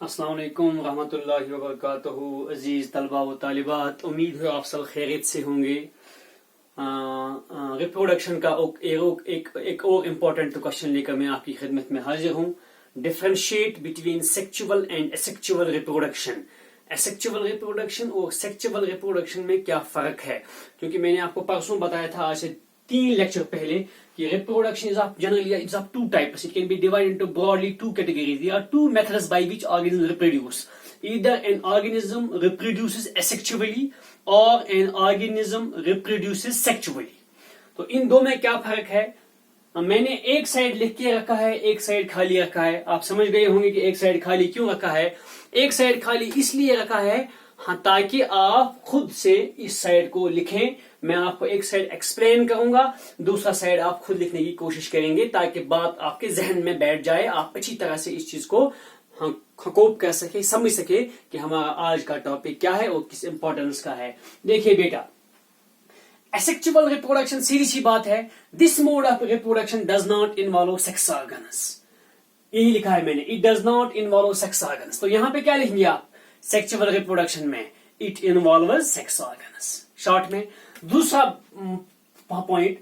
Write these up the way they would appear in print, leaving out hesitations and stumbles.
अस्सलाम वालेकुम रहमतुल्लाहि व बरकातहू। अजीज तलबा व तालिबात, उम्मीद है आप सब खैरियत से होंगे। रिप्रोडक्शन का एक और इम्पोर्टेंट क्वेश्चन लेकर मैं आपकी खिदमत में हाजिर हूँ। Differentiate between sexual and asexual reproduction. Asexual reproduction और सेक्चुअल रिप्रोडक्शन में क्या फर्क है? क्योंकि मैंने आपको परसों बताया था, आज से 3 लेक्चर पहले, कि reproduction is of two types. It can be divided into broadly 2 categories. There are 2 methods by which organisms reproduce. Either an organism reproduces asexually or an organism reproduces sexually. तो इन दो में क्या फर्क है? मैंने एक साइड लिख के रखा है, एक साइड खाली रखा है। आप समझ गए होंगे कि एक साइड खाली क्यों रखा है। एक साइड खाली इसलिए रखा है ताकि आप खुद से इस साइड को लिखें। मैं आपको एक साइड एक्सप्लेन करूंगा, दूसरा साइड आप खुद लिखने की कोशिश करेंगे ताकि बात आपके जहन में बैठ जाए, आप अच्छी तरह से इस चीज को कोप कर सके, समझ सके कि हमारा आज का टॉपिक क्या है और किस इंपॉर्टेंस का है। देखिए बेटा, एसेक्सुअल रिप्रोडक्शन सीधी सी बात है। This mode of reproduction does not involve sex organs. यही लिखा है मैंने, it does not involve sex organs. तो यहां पे क्या लिखेंगे आप सेक्सुअल रिप्रोडक्शन में? It involve sex organs, short में। दूसरा पॉइंट,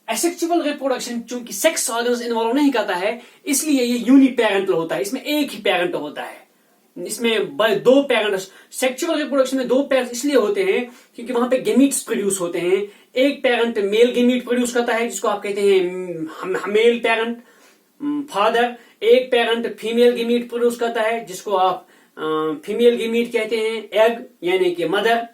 एसेक्सुअल रिप्रोडक्शन चूंकि सेक्स ऑर्गन्स इन्वॉल्व नहीं करता है, इसलिए ये यूनिपेरेंटल होता है। इसमें एक ही पेरेंट होता है, इसमें 2 पेरेंट। सेक्सुअल रिप्रोडक्शन में 2 पेरेंट इसलिए होते हैं क्योंकि वहां पे गेमीट्स प्रोड्यूस होते हैं। एक पेरेंट मेल गेमीट प्रोड्यूस करता है जिसको आप कहते हैं मेल पेरेंट, फादर। एक पेरेंट फीमेल गेमीट प्रोड्यूस करता है जिसको आप फीमेल गेमीट कहते हैं, एग, यानी कि मदर।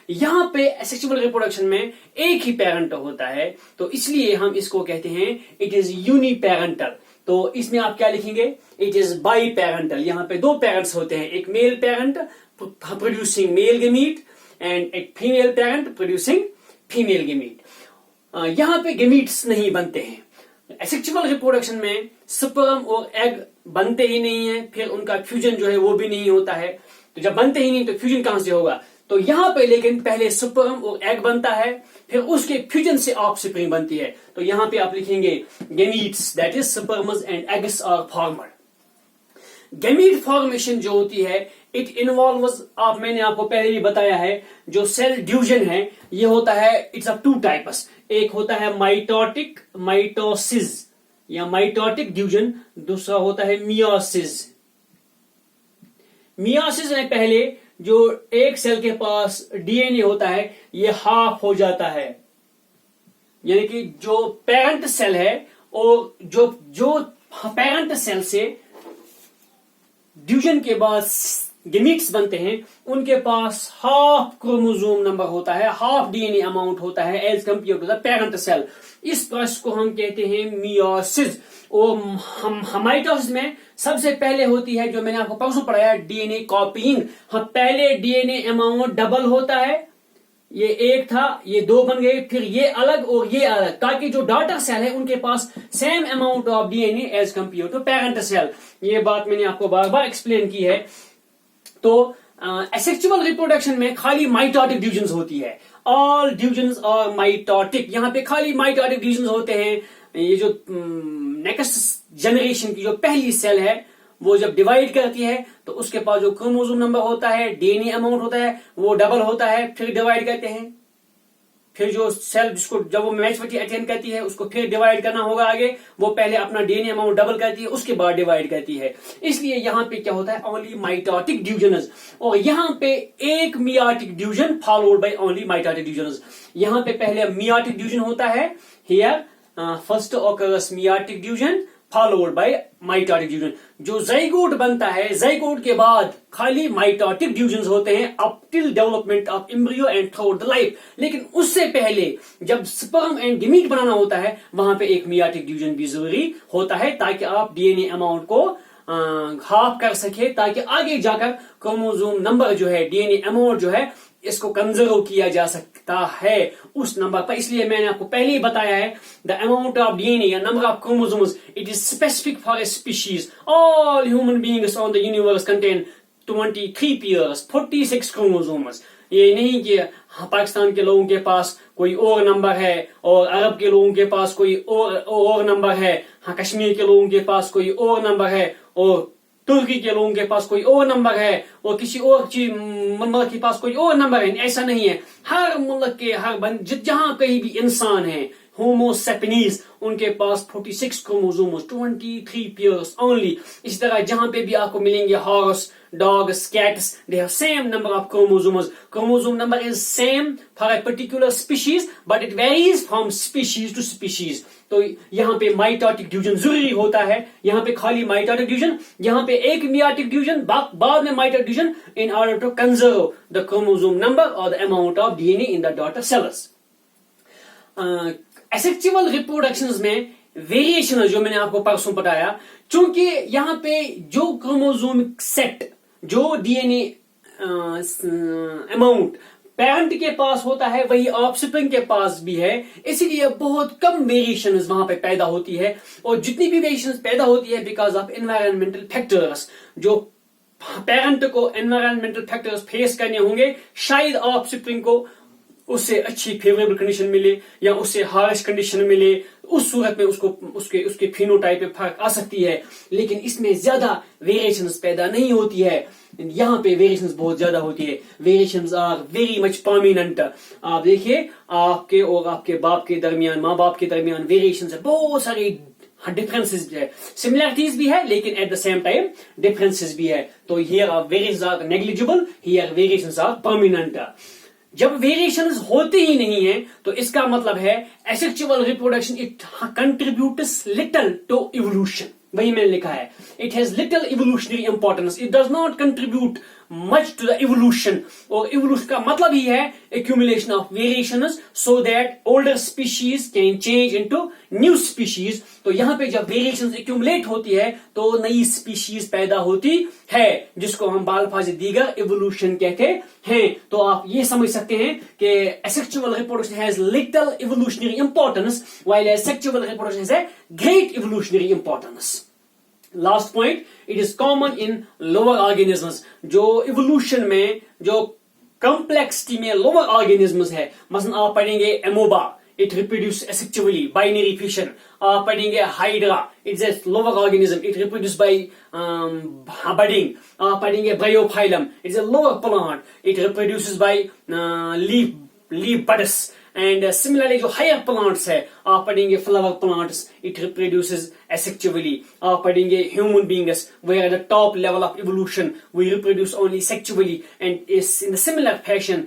यहां पे सेक्सुअल रिप्रोडक्शन में एक ही पेरेंट होता है, तो इसलिए हम इसको कहते हैं इट इज यूनिपेरेंटल। तो इसमें आप क्या लिखेंगे? It is biparental. यहां पे 2 पेरेंट्स होते हैं, एक male parent producing male gamete and एक female parent producing female gamete. यहां पे गेमीट्स नहीं बनते हैं। एसेक्सुअल रिप्रोडक्शन में स्पर्म और एग बनते ही नहीं है, फिर उनका फ्यूजन जो है वो भी नहीं होता है। तो जब बनते ही नहीं तो फ्यूजन कहां से होगा? तो यहां पे लेकिन पहले स्पर्म और एग बनता है, फिर उसके फ्यूजन से ऑफस्प्रिंग बनती है। तो यहां पे आप लिखेंगे gametes, that is sperms and eggs are formed. Gamete formation जो होती है इट इन्वॉल्व्स, मैंने आपको पहले भी बताया है, जो सेल ड्यूजन है ये होता है, इट्स ऑफ 2 टाइप्स। एक होता है माइटोटिक, माइटोसिस या माइटोटिक ड्यूजन, दूसरा होता है मियोसिस। मियोसिस में पहले जो एक सेल के पास डीएनए होता है ये हाफ हो जाता है, यानी कि जो पेरेंट सेल है और जो पेरेंट सेल से ड्यूजन के बाद गेमीट्स बनते हैं उनके पास हाफ क्रोमोसोम नंबर होता है, हाफ डीएनए अमाउंट होता है as compare to the parent cell. इस प्रोसेस को हम कहते हैं मियोसिस। और माइटोसिस में सबसे पहले होती है, जो मैंने आपको परसों पढ़ाया, डीएनए कॉपीइंग। पहले डीएनए अमाउंट डबल होता है, ये 1 था, ये 2 बन गए, फिर ये अलग और ये अलग, ताकि जो डॉटर सेल है उनके पास same amount of DNA as compare to parent cell. ये बात मैंने आपको बार बार एक्सप्लेन की है। तो एसेक्सुअल रिप्रोडक्शन में खाली माइटोटिक ड्यूजन्स होती है, ऑल ड्यूजन्स आर माइटोटिक। यहां पे खाली माइटोटिक ड्यूजन्स होते हैं। ये जो नेक्स्ट जनरेशन की जो पहली सेल है वो जब डिवाइड करती है तो उसके पास जो क्रोमोसोम नंबर होता है, डीएनए अमाउंट होता है, वो डबल होता है, फिर डिवाइड करते हैं। फिर जो सेल जिसको जब वो मैच्योरिटी अटेन करती है उसको फिर डिवाइड करना होगा आगे, वो पहले अपना डीएनए अमाउंट डबल करती है, उसके बाद डिवाइड करती है। इसलिए यहां पे क्या होता है, ओनली माइटोटिक ड्यूजन्स। और यहां पे एक meiotic division followed by only mitotic divisions. यहां पे पहले मियोटिक ड्यूजन होता है, here first occurs meiotic division followed by mitotic division. जो जाइगोट बनता है, जाइगोट के बाद खाली माइटोटिक ड्यूजन्स होते हैं up till development of embryo and through the life. लेकिन उससे पहले जब स्पर्म एंड गेमीट बनाना होता है वहां पे एक मियोटिक ड्यूजन भी जरूरी होता है, ताकि आप डीएनए अमाउंट को हाफ कर सके, ताकि आगे जाकर क्रोमोसोम नंबर जो है, डीएनए अमाउंट जो है, इसको कंजर्व किया जा सकता है उस नंबर पर। इसलिए मैंने आपको पहले ही बताया है, द अमाउंट ऑफ डीएनए या number of chromosomes it is specific for a species. All human beings on the universe contain 23 pairs, 46 chromosomes. ये नहीं कि पाकिस्तान के लोगों के पास कोई और नंबर है और अरब के लोगों के पास कोई और नंबर है, कश्मीर के लोगों के पास कोई और नंबर है और तुर्की के लोगों के पास कोई और नंबर है और किसी और चीज मुल्क के पास कोई और नंबर है, ऐसा नहीं है। हर मुल्क के हर जहां कहीं भी इंसान है, होमो सेपिनीज, उनके पास 46 क्रोमोसोम्स, 23 पेयर्स ओनली। इसी तरह जहां पे भी आपको मिलेंगे horse, dogs, cats, they have same number of chromosomes. Chromosome number is same for a particular species, but it varies from species to species. तो यहाँ पे माइटोटिक डिवीजन जरूरी होता है, यहाँ पे खाली माइटोटिक डिवीजन, यहाँ पे एक मियोटिक डिवीजन, बाद में mitotic division, in order to conserve the chromosome number or the amount of DNA in the daughter cells. Asexual reproductions में वेरिएशन जो मैंने आपको परसों बताया, चूंकि यहाँ पे जो क्रोमोसोमिक सेट, जो डीएनए अमाउंट पेरेंट के पास होता है वही ऑफस्प्रिंग के पास भी है, इसीलिए बहुत कम वेरिएशन वहां पे पैदा होती है। और जितनी भी वेरिएशन पैदा होती है बिकॉज ऑफ एनवायरमेंटल फैक्टर्स, जो पेरेंट को एनवायरमेंटल फैक्टर्स फेस करने होंगे, शायद ऑफस्प्रिंग को उससे अच्छी फेवरेबल कंडीशन मिले या उससे हार्श कंडीशन मिले, उस सूरत में उसको उसके फिनोटाइप में फर्क आ सकती है। लेकिन इसमें ज्यादा वेरिएशंस पैदा नहीं होती है, यहाँ पे वेरिएशंस बहुत ज्यादा होती है। Variations are very much prominent. आप देखिए, आपके और आपके बाप के दरमियान, माँ बाप के दरमियान वेरिएशंस है, बहुत सारे डिफरेंसेस भी है, सिमिलरिटीज भी है, लेकिन at the same time differences भी है। तो here are variations are negligible, here variations are prominent. जब वेरिएशंस होते ही नहीं है तो इसका मतलब है asexual reproduction it contributes little to evolution. वही मैंने लिखा है, it has little evolutionary importance, it does not contribute much to the evolution. और इवोल्यूशन का मतलब ही है accumulation of variations so that older species can change into new species. तो यहाँ पे जब वेरिएशंस एक्यूमुलेट होती है तो नई स्पीशीज पैदा होती है, जिसको हम बालफाज दीगर इवोल्यूशन कहते हैं। तो आप ये समझ सकते हैं कि asexual reproduction has little evolutionary importance while sexual reproduction has a great evolutionary importance. Last point, it is common in lower organisms. जो इवोल्यूशन में जो कॉम्प्लेक्सिटी में लोअर ऑर्गेनिजम्स है, मसलन आप पढ़ेंगे amoeba, it reproduce asexually, binary fission. आप पढ़ेंगे hydra, it's a lower organism, it reproduce by budding. आप पढ़ेंगे Bryophyllum, it's a lower plant, it reproduces by leaf buds. And similarly जो हायर प्लांट्स है, आप पढ़ेंगे flower plants, it reproduces asexually. आप पढ़ेंगे human beings, where at the top level of evolution we reproduce only sexually, and is in a similar fashion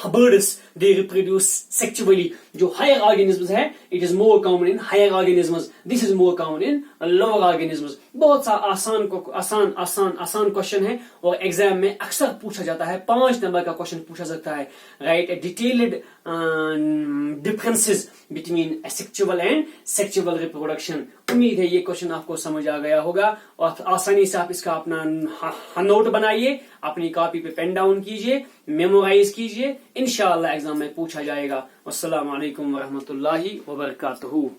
birds they reproduce sexually. जो higher organisms है, it is more common in higher organisms, this is more common in lower organisms. बहुत सा आसान question है और exam में अक्सर पूछा जाता है। 5 नंबर का क्वेश्चन पूछा सकता है, right A detailed differences between asexual and sexual reproduction. उम्मीद है ये क्वेश्चन आपको समझ आ गया होगा और आसानी से आप इसका अपना नोट बनाइए, अपनी कॉपी पे पेन डाउन कीजिए, मेमोराइज कीजिए, इंशाअल्लाह एग्जाम में पूछा जाएगा। अस्सलाम वालेकुम वरहमतुल्लाहि वबरकातुहू।